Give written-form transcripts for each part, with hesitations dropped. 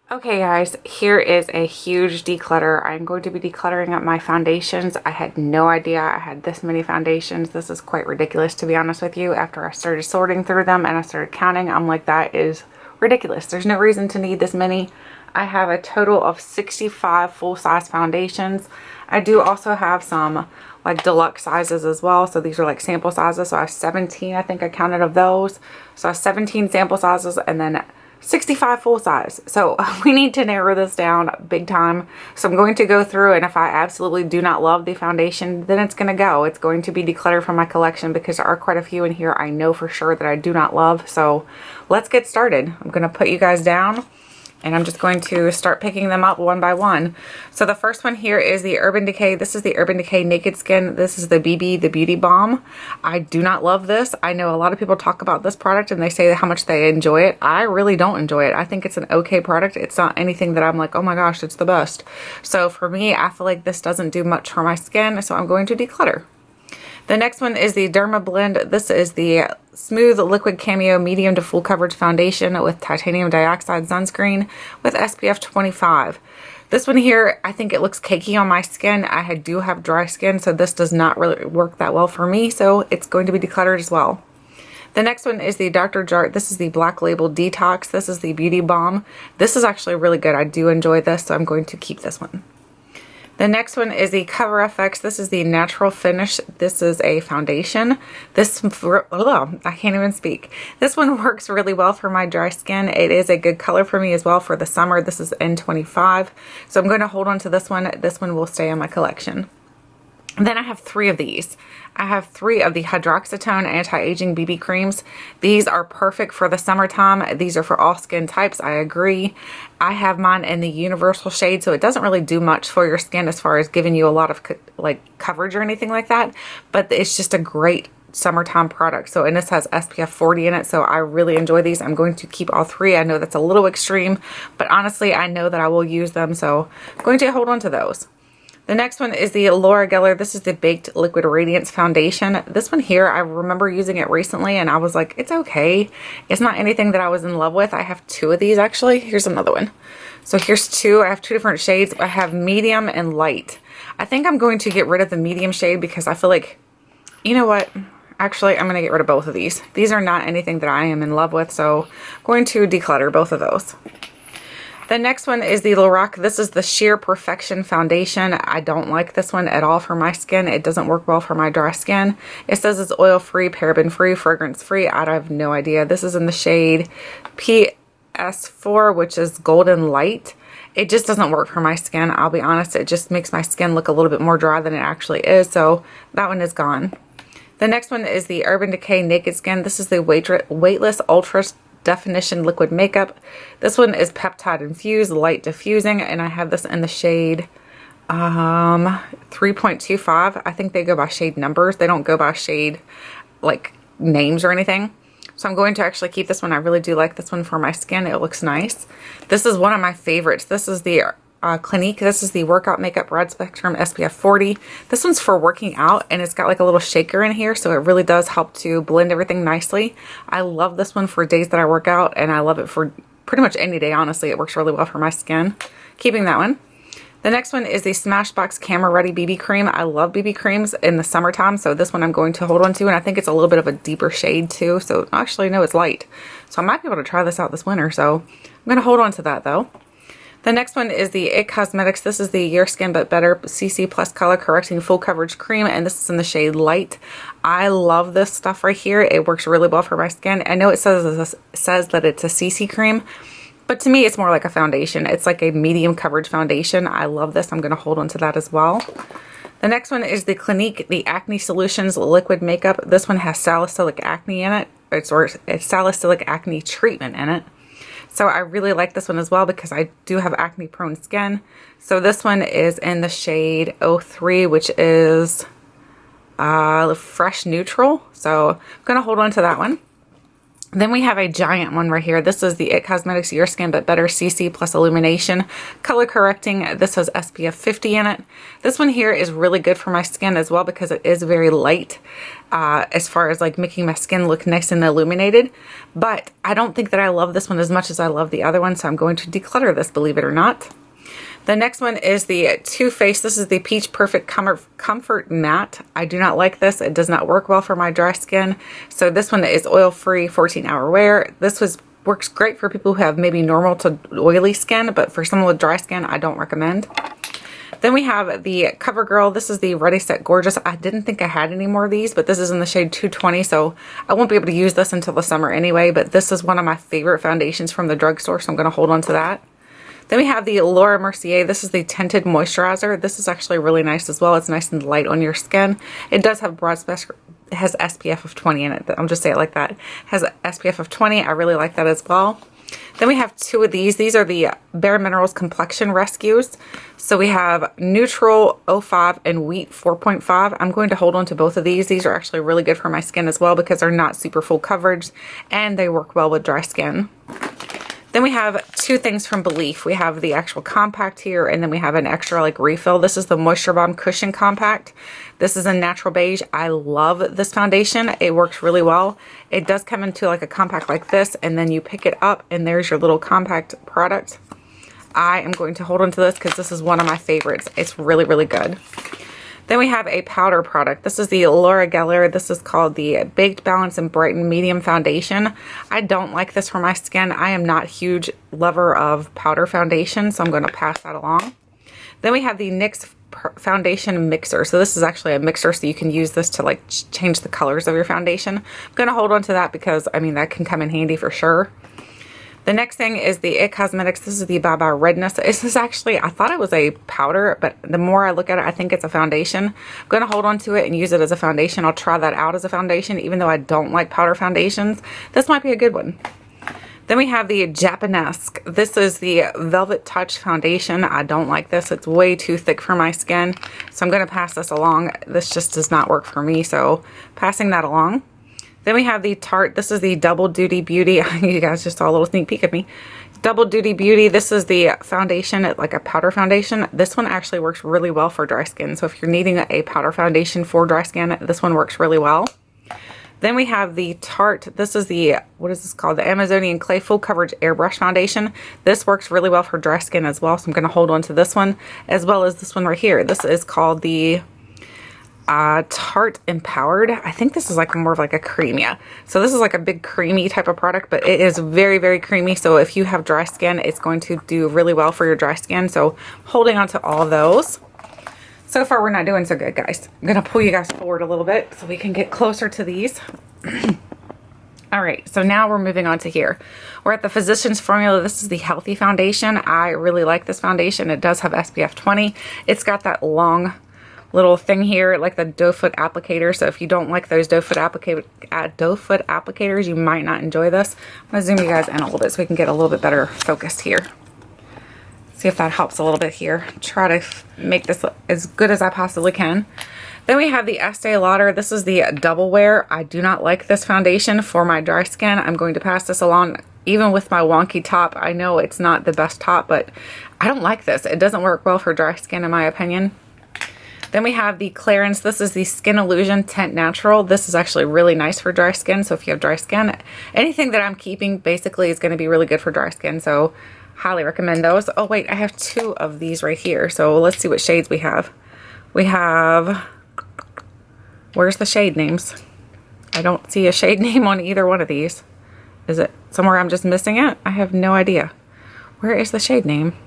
Okay guys, here is a huge declutter. I'm going to be decluttering up my foundations. I had no idea I had this many foundations. This is quite ridiculous, to be honest with you. After I started sorting through them and I started counting, I'm like, that is ridiculous. There's no reason to need this many. I have a total of 65 full-size foundations. I do also have some like deluxe sizes as well. So these are like sample sizes. So I have 17, I think I counted, of those. So I have 17 sample sizes and then 65 full size. So we need to narrow this down big time. So I'm going to go through, and if I absolutely do not love the foundation, then it's going to go. It's going to be decluttered from my collection because there are quite a few in here I know for sure that I do not love. So let's get started. I'm going to put you guys down and I'm just going to start picking them up one by one. So the first one here is the Urban Decay. This is the Urban Decay Naked Skin. This is the BB, the Beauty Balm. I do not love this. I know a lot of people talk about this product and they say how much they enjoy it. I really don't enjoy it. I think it's an okay product. It's not anything that I'm like, oh my gosh, it's the best. So for me, I feel like this doesn't do much for my skin, so I'm going to declutter. The next one is the Dermablend. This is the Smooth Liquid Camo Medium to Full Coverage Foundation with Titanium Dioxide Sunscreen with SPF 25. This one here, I think it looks cakey on my skin. I do have dry skin, so this does not really work that well for me, so it's going to be decluttered as well. The next one is the Dr. Jart. This is the Black Label Detox. This is the Beauty Balm. This is actually really good. I do enjoy this, so I'm going to keep this one. The next one is the Cover FX. This is the Natural Finish. This is a foundation. I can't even speak. This one works really well for my dry skin. It is a good color for me as well for the summer. This is N25. So I'm going to hold on to this one. This one will stay in my collection. Then I have 3 of these. I have 3 of the Hydroxytone Anti-Aging BB Creams. These are perfect for the summertime. These are for all skin types, I agree. I have mine in the universal shade, so it doesn't really do much for your skin as far as giving you a lot of like coverage or anything like that. But it's just a great summertime product. So, and this has SPF 40 in it, so I really enjoy these. I'm going to keep all 3. I know that's a little extreme, but honestly, I know that I will use them, so I'm going to hold on to those. The next one is the Laura Geller. This is the Baked Liquid Radiance Foundation. This one here, I remember using it recently and I was like, it's okay. It's not anything that I was in love with. I have 2 of these actually. Here's another one. So here's 2. I have 2 different shades. I have medium and light. I think I'm going to get rid of the medium shade because I feel like, you know what? Actually, I'm going to get rid of both of these. These are not anything that I am in love with, so I'm going to declutter both of those. The next one is the Lorace. This is the Sheer Perfection Foundation. I don't like this one at all for my skin. It doesn't work well for my dry skin. It says it's oil-free, paraben-free, fragrance-free. I have no idea. This is in the shade PS4, which is Golden Light. It just doesn't work for my skin. I'll be honest. It just makes my skin look a little bit more dry than it actually is. So that one is gone. The next one is the Urban Decay Naked Skin. This is the Weightless Ultra Definition Liquid Makeup. This one is peptide infused, light diffusing, and I have this in the shade 3.25. I think they go by shade numbers. They don't go by shade like names or anything. So I'm going to actually keep this one. I really do like this one for my skin. It looks nice. This is one of my favorites. This is the Clinique. This is the Workout Makeup Broad Spectrum SPF 40. This one's for working out and it's got like a little shaker in here, so it really does help to blend everything nicely. I love this one for days that I work out, and I love it for pretty much any day, honestly. It works really well for my skin. Keeping that one. The next one is the Smashbox Camera Ready BB Cream. I love BB creams in the summertime, so this one I'm going to hold on to, and I think it's a little bit of a deeper shade too. So actually, no, it's light. So I might be able to try this out this winter, so I'm going to hold on to that though. The next one is the IT Cosmetics. This is the Your Skin But Better CC Plus Color Correcting Full Coverage Cream, and this is in the shade Light. I love this stuff right here. It works really well for my skin. I know it says that it's a CC cream, but to me it's more like a foundation. It's like a medium coverage foundation. I love this. I'm going to hold on to that as well. The next one is the Clinique, the Acne Solutions Liquid Makeup. This one has salicylic acne in it. It's salicylic acne treatment in it. So I really like this one as well because I do have acne prone skin. So this one is in the shade 03, which is Fresh Neutral. So I'm going to hold on to that one. Then we have a giant one right here. This is the It Cosmetics Your Skin But Better CC Plus Illumination Color Correcting. This has SPF 50 in it. This one here is really good for my skin as well because it is very light as far as like making my skin look nice and illuminated. But I don't think that I love this one as much as I love the other one, so I'm going to declutter this, believe it or not. The next one is the Too Faced. This is the Peach Perfect Comfort Matte. I do not like this. It does not work well for my dry skin. So this one is oil-free, 14-hour wear. This works great for people who have maybe normal to oily skin, but for someone with dry skin, I don't recommend. Then we have the CoverGirl. This is the Ready Set Gorgeous. I didn't think I had any more of these, but this is in the shade 220, so I won't be able to use this until the summer anyway, but this is one of my favorite foundations from the drugstore, so I'm going to hold on to that. Then we have the Laura Mercier. This is the Tinted Moisturizer. This is actually really nice as well. It's nice and light on your skin. It does have broad spectrum. It has SPF of 20 in it. I'll just say it like that. It has SPF of 20. I really like that as well. Then we have two of these. These are the Bare Minerals Complexion Rescues. So we have Neutral 05 and Wheat 4.5. I'm going to hold on to both of these. These are actually really good for my skin as well because they're not super full coverage and they work well with dry skin. Then we have two things from Belief. We have the actual compact here, and then we have an extra like refill. This is the Moisture Bomb Cushion Compact. This is a natural beige. I love this foundation. It works really well. It does come into like a compact like this, and then you pick it up, and there's your little compact product. I am going to hold on to this because this is one of my favorites. It's really, really good. Then we have a powder product. This is the Laura Geller. This is called the Baked Balance and Brighten Medium Foundation. I don't like this for my skin. I am not a huge lover of powder foundation, so I'm going to pass that along. Then we have the NYX Foundation Mixer. So this is actually a mixer, so you can use this to like change the colors of your foundation. I'm going to hold on to that because, I mean, that can come in handy for sure. The next thing is the It Cosmetics. This is the Baba Redness. This is actually, I thought it was a powder, but the more I look at it, I think it's a foundation. I'm going to hold on to it and use it as a foundation. I'll try that out as a foundation, even though I don't like powder foundations. This might be a good one. Then we have the Japonesque. This is the Velvet Touch Foundation. I don't like this. It's way too thick for my skin, so I'm going to pass this along. This just does not work for me, so passing that along. Then we have the Tarte. This is the Double Duty Beauty. You guys just saw a little sneak peek of me. Double Duty Beauty. This is the foundation, like a powder foundation. This one actually works really well for dry skin. So if you're needing a powder foundation for dry skin, this one works really well. Then we have the Tarte. This is the, what is this called? The Amazonian Clay Full Coverage Airbrush Foundation. This works really well for dry skin as well. So I'm going to hold on to this one as well as this one right here. This is called the Tarte Empowered. I think this is like more of like a cream, yeah. So this is like a big creamy type of product, but it is very, very creamy. So if you have dry skin, it's going to do really well for your dry skin. So holding on to all of those. So far, we're not doing so good, guys. I'm going to pull you guys forward a little bit so we can get closer to these. All right, so now we're moving on to here. We're at the Physicians Formula. This is the Healthy Foundation. I really like this foundation. It does have SPF 20. It's got that long little thing here, like the doe foot applicator. So if you don't like those doe foot applicators, you might not enjoy this. I'm going to zoom you guys in a little bit so we can get a little bit better focused here. See if that helps a little bit here. Try to make this as good as I possibly can. Then we have the Estee Lauder. This is the Double Wear. I do not like this foundation for my dry skin. I'm going to pass this along. Even with my wonky top, I know it's not the best top, but I don't like this. It doesn't work well for dry skin in my opinion. Then we have the Clarins. This is the Skin Illusion Tint Natural. This is actually really nice for dry skin. So if you have dry skin, anything that I'm keeping basically is going to be really good for dry skin. So highly recommend those. Oh wait, I have two of these right here. So let's see what shades we have. We have, where's the shade names? I don't see a shade name on either one of these. Is it somewhere I'm just missing it? I have no idea. Where is the shade name?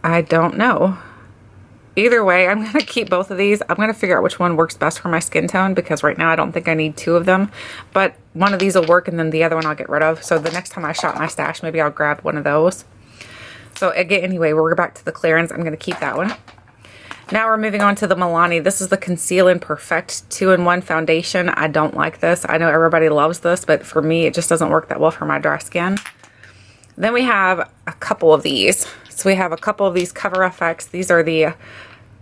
I don't know. Either way, I'm going to keep both of these. I'm going to figure out which one works best for my skin tone because right now I don't think I need two of them. But one of these will work and then the other one I'll get rid of. So the next time I shop my stash, maybe I'll grab one of those. So again, anyway, we're back to the Clarins. I'm going to keep that one. Now we're moving on to the Milani. This is the Conceal and Perfect 2-in-1 foundation. I don't like this. I know everybody loves this, but for me, it just doesn't work that well for my dry skin. Then we have a couple of these. So we have a couple of these Cover FX. These are the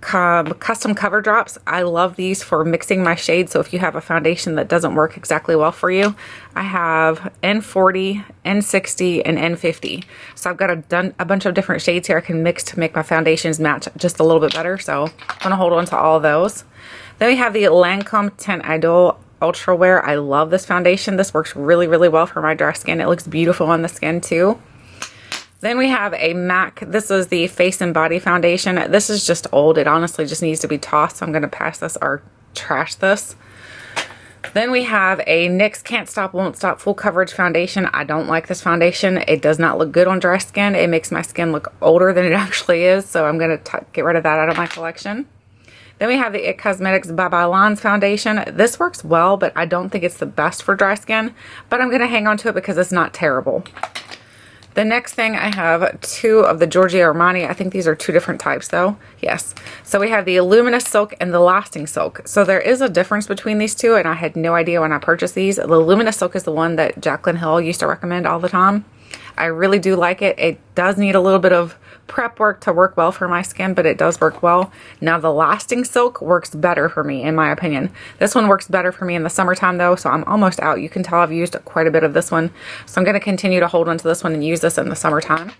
custom cover drops. I love these for mixing my shades. So if you have a foundation that doesn't work exactly well for you, I have N40, N60, and N50. So I've got a bunch of different shades here I can mix to make my foundations match just a little bit better. So I'm going to hold on to all of those. Then we have the Lancome Teint Idole Ultra Wear. I love this foundation. This works really, really well for my dry skin. It looks beautiful on the skin too. Then we have a MAC. This is the Face and Body Foundation. This is just old. It honestly just needs to be tossed. So I'm going to pass this or trash this. Then we have a NYX Can't Stop Won't Stop Full Coverage Foundation. I don't like this foundation. It does not look good on dry skin. It makes my skin look older than it actually is. So I'm going to get rid of that out of my collection. Then we have the IT Cosmetics Bye Bye Lawns Foundation. This works well, but I don't think it's the best for dry skin. But I'm going to hang on to it because it's not terrible. The next thing, I have two of the Giorgio Armani. I think these are two different types though. Yes. So we have the Luminous Silk and the Lasting Silk. So there is a difference between these two, and I had no idea when I purchased these. The Luminous Silk is the one that Jaclyn Hill used to recommend all the time. I really do like it. It does need a little bit of prep work to work well for my skin, but it does work well. Now the Lasting Silk works better for me, in my opinion. This one works better for me in the summertime though, so I'm almost out. You can tell I've used quite a bit of this one. So I'm going to continue to hold on to this one and use this in the summertime.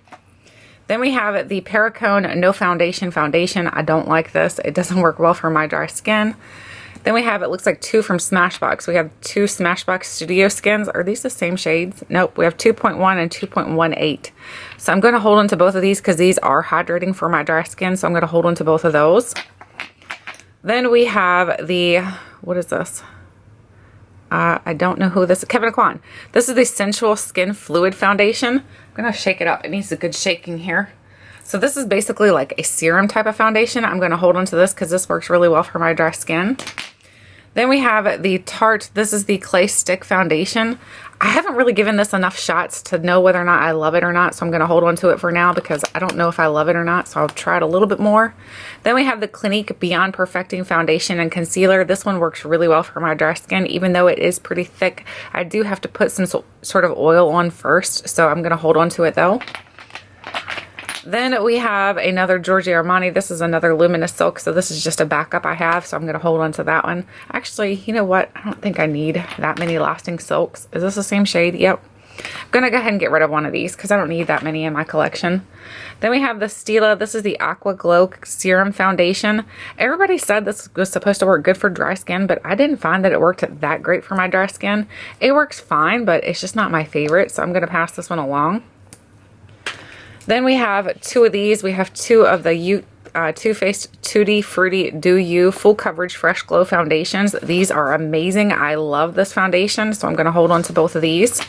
Then we have the Perricone No Foundation Foundation. I don't like this. It doesn't work well for my dry skin. Then we have, it looks like two from Smashbox. We have two Smashbox Studio Skins. Are these the same shades? Nope. We have 2.1 and 2.18. So I'm going to hold on to both of these because these are hydrating for my dry skin. So I'm going to hold on to both of those. Then we have the, what is this? I don't know who this is. Kevyn Aucoin. This is the Sensual Skin Fluid Foundation. I'm going to shake it up. It needs a good shaking here. So this is basically like a serum type of foundation. I'm going to hold on to this because this works really well for my dry skin. Then we have the Tarte. This is the Clay Stick Foundation. I haven't really given this enough shots to know whether or not I love it or not. So I'm going to hold on to it for now because I don't know if I love it or not. So I'll try it a little bit more. Then we have the Clinique Beyond Perfecting Foundation and Concealer. This one works really well for my dry skin. Even though it is pretty thick, I do have to put some sort of oil on first. So I'm going to hold on to it though. Then we have another Giorgio Armani. This is another Luminous Silk. So this is just a backup I have. So I'm going to hold on to that one. Actually, you know what? I don't think I need that many Lasting Silks. Is this the same shade? Yep. I'm going to go ahead and get rid of one of these because I don't need that many in my collection. Then we have the Stila. This is the Aqua Glow Serum Foundation. Everybody said this was supposed to work good for dry skin, but I didn't find that it worked that great for my dry skin. It works fine, but it's just not my favorite. So I'm going to pass this one along. Then we have two of these. We have two of the Too Faced Tutti Frutti Do You Full Coverage Fresh Glow Foundations. These are amazing. I love this foundation, so I'm going to hold on to both of these.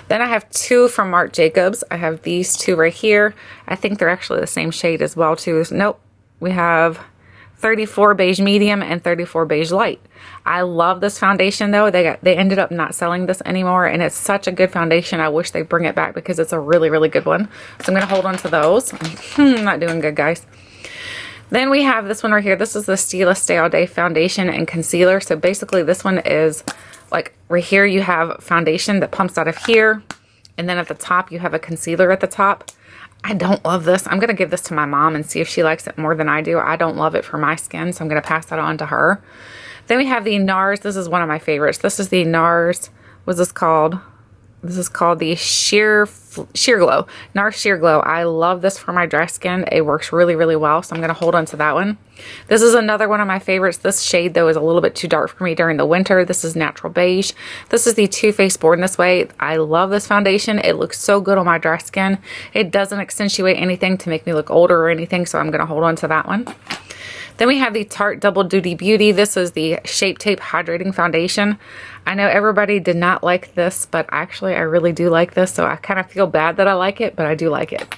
Then I have two from Marc Jacobs. I have these two right here. I think they're actually the same shade as well too. Nope. We have 34 Beige Medium and 34 Beige Light. I love this foundation though. They ended up not selling this anymore, and it's such a good foundation. I wish they bring it back because it's a really, really good one. So I'm going to hold on to those. Not doing good, guys. Then we have this one right here. This is the Stila Stay All Day Foundation and Concealer. So basically this one is like right here you have foundation that pumps out of here, and then at the top you have a concealer at the top. I don't love this. I'm going to give this to my mom and see if she likes it more than I do. I don't love it for my skin, so I'm going to pass that on to her. Then we have the NARS. This is one of my favorites. This is the NARS. What's this called? This is called the Sheer Glow. NARS Sheer Glow. I love this for my dry skin. It works really, really well, so I'm going to hold on to that one. This is another one of my favorites. This shade, though, is a little bit too dark for me during the winter. This is Natural Beige. This is the Too Faced Born This Way. I love this foundation. It looks so good on my dry skin. It doesn't accentuate anything to make me look older or anything, so I'm going to hold on to that one. Then we have the Tarte Double Duty Beauty. This is the Shape Tape Hydrating Foundation. I know everybody did not like this, but actually I really do like this, so I kind of feel bad that I like it, but I do like it.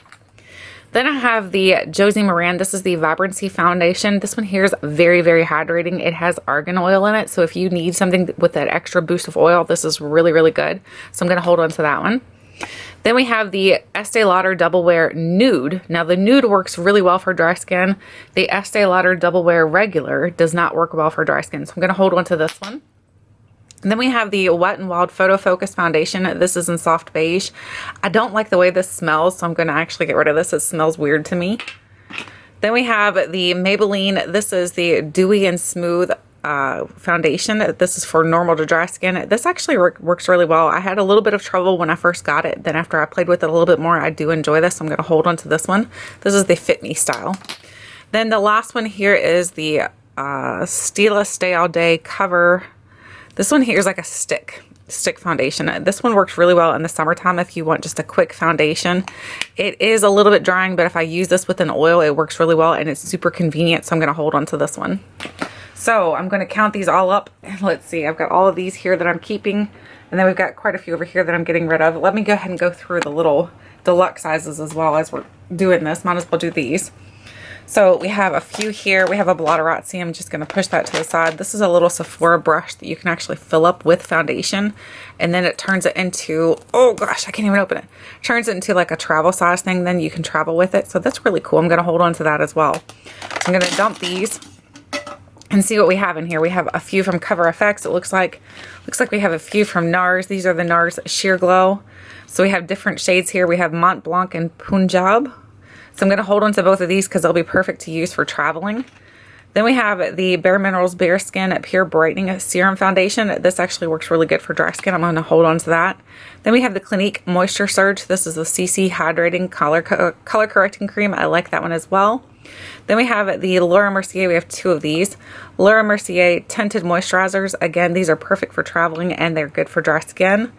Then I have the Josie Maran. This is the Vibrancy Foundation. This one here is very, very hydrating. It has argan oil in it, so if you need something with that extra boost of oil, this is really, really good. So I'm going to hold on to that one. Then we have the Estee Lauder Double Wear Nude. Now the Nude works really well for dry skin. The Estee Lauder Double Wear Regular does not work well for dry skin. So I'm going to hold on to this one. And then we have the Wet n Wild Photo Focus Foundation. This is in Soft Beige. I don't like the way this smells, so I'm going to actually get rid of this. It smells weird to me. Then we have the Maybelline. This is the Dewy and Smooth foundation. This is for normal to dry skin. This actually works really well. I had a little bit of trouble when I first got it. Then after I played with it a little bit more, I do enjoy this. I'm going to hold on to this one. This is the Fit Me style. Then the last one here is the Stila Stay All Day Cover. This one here is like a stick foundation. This one works really well in the summertime if you want just a quick foundation. It is a little bit drying, but if I use this with an oil, it works really well and it's super convenient. So I'm going to hold on to this one. So I'm going to count these all up. Let's see, I've got all of these here that I'm keeping, and then we've got quite a few over here that I'm getting rid of. Let me go ahead and go through the little deluxe sizes as well as we're doing this. Might as well do these. So we have a few here. We have a Blotterazzi. I'm just going to push that to the side. This is a little Sephora brush that you can actually fill up with foundation, and then it turns it into, oh gosh, I can't even open it. Turns it into like a travel size thing. Then you can travel with it. So that's really cool. I'm going to hold on to that as well. So I'm going to dump these and see what we have in here. We have a few from Cover FX. It looks like we have a few from NARS. These are the NARS Sheer Glow. So we have different shades here. We have Mont Blanc and Punjab. So I'm going to hold on to both of these because they'll be perfect to use for traveling. Then we have the Bare Minerals Bare Skin Pure Brightening Serum Foundation. This actually works really good for dry skin. I'm going to hold on to that. Then we have the Clinique Moisture Surge. This is the CC Hydrating Color Correcting Cream. I like that one as well. Then we have the Laura Mercier. We have two of these. Laura Mercier Tinted Moisturizers. Again, these are perfect for traveling and they're good for dry skin.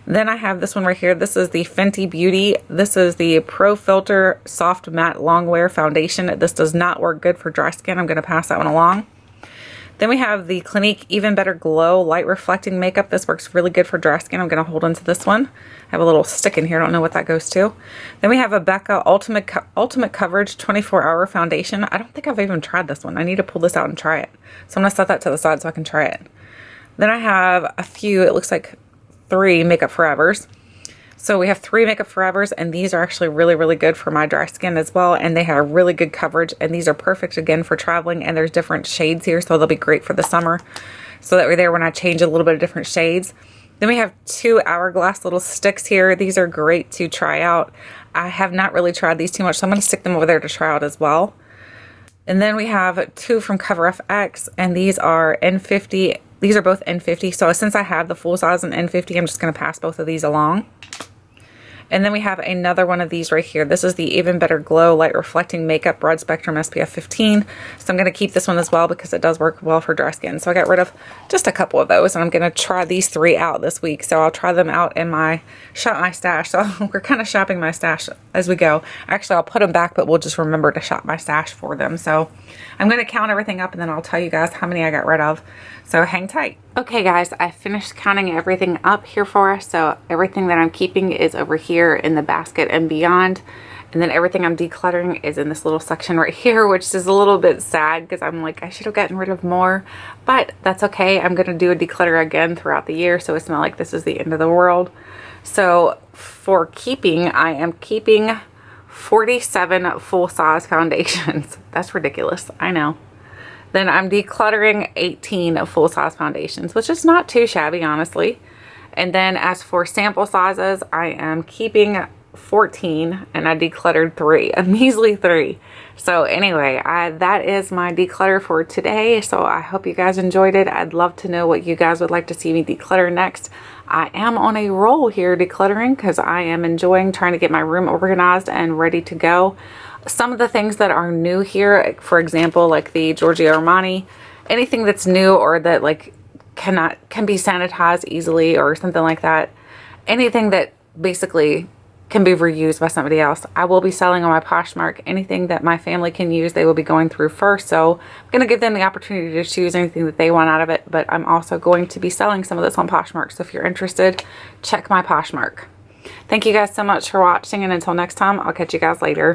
Then I have this one right here. This is the Fenty Beauty. This is the Pro Filt'r Soft Matte Longwear Foundation. This does not work good for dry skin. I'm going to pass that one along. Then we have the Clinique Even Better Glow Light Reflecting Makeup. This works really good for dry skin. I'm going to hold on to this one. I have a little stick in here. I don't know what that goes to. Then we have a Becca Ultimate Coverage 24-Hour Foundation. I don't think I've even tried this one. I need to pull this out and try it. So I'm going to set that to the side so I can try it. Then I have a few, it looks like 3 Makeup Forevers. So we have 3 Makeup Forevers, and these are actually really, really good for my dry skin as well, and they have really good coverage, and these are perfect again for traveling, and there's different shades here, so they'll be great for the summer, so that we're there when I change a little bit of different shades. Then we have 2 Hourglass little sticks here. These are great to try out. I have not really tried these too much, so I'm going to stick them over there to try out as well. And then we have 2 from Cover FX, and these are N50. These are both N50, so since I have the full size in N50, I'm just going to pass both of these along. And then we have another one of these right here. This is the Even Better Glow Light Reflecting Makeup Broad Spectrum SPF 15. So I'm going to keep this one as well because it does work well for dry skin. So I got rid of just a couple of those, and I'm going to try these 3 out this week. So I'll try them out in my shop my stash. So we're kind of shopping my stash as we go. Actually, I'll put them back, but we'll just remember to shop my stash for them. So I'm going to count everything up, and then I'll tell you guys how many I got rid of. So hang tight. Okay guys, I finished counting everything up here for us. So everything that I'm keeping is over here in the basket and beyond. And then everything I'm decluttering is in this little section right here, which is a little bit sad because I'm like, I should have gotten rid of more. But that's okay. I'm going to do a declutter again throughout the year, so it's not like this is the end of the world. So for keeping, I am keeping 47 full-size foundations. That's ridiculous. I know. Then I'm decluttering 18 full-size foundations, which is not too shabby, honestly. And then as for sample sizes, I am keeping 14, and I decluttered 3, a measly 3. So anyway, that is my declutter for today. So I hope you guys enjoyed it. I'd love to know what you guys would like to see me declutter next. I am on a roll here decluttering because I am enjoying trying to get my room organized and ready to go. Some of the things that are new here, for example, like the Giorgio Armani, anything that's new or that like can be sanitized easily or something like that, anything that basically can be reused by somebody else, I will be selling on my Poshmark. Anything that my family can use, they will be going through first. So I'm going to give them the opportunity to choose anything that they want out of it, but I'm also going to be selling some of this on Poshmark. So if you're interested, check my Poshmark. Thank you guys so much for watching, and until next time, I'll catch you guys later.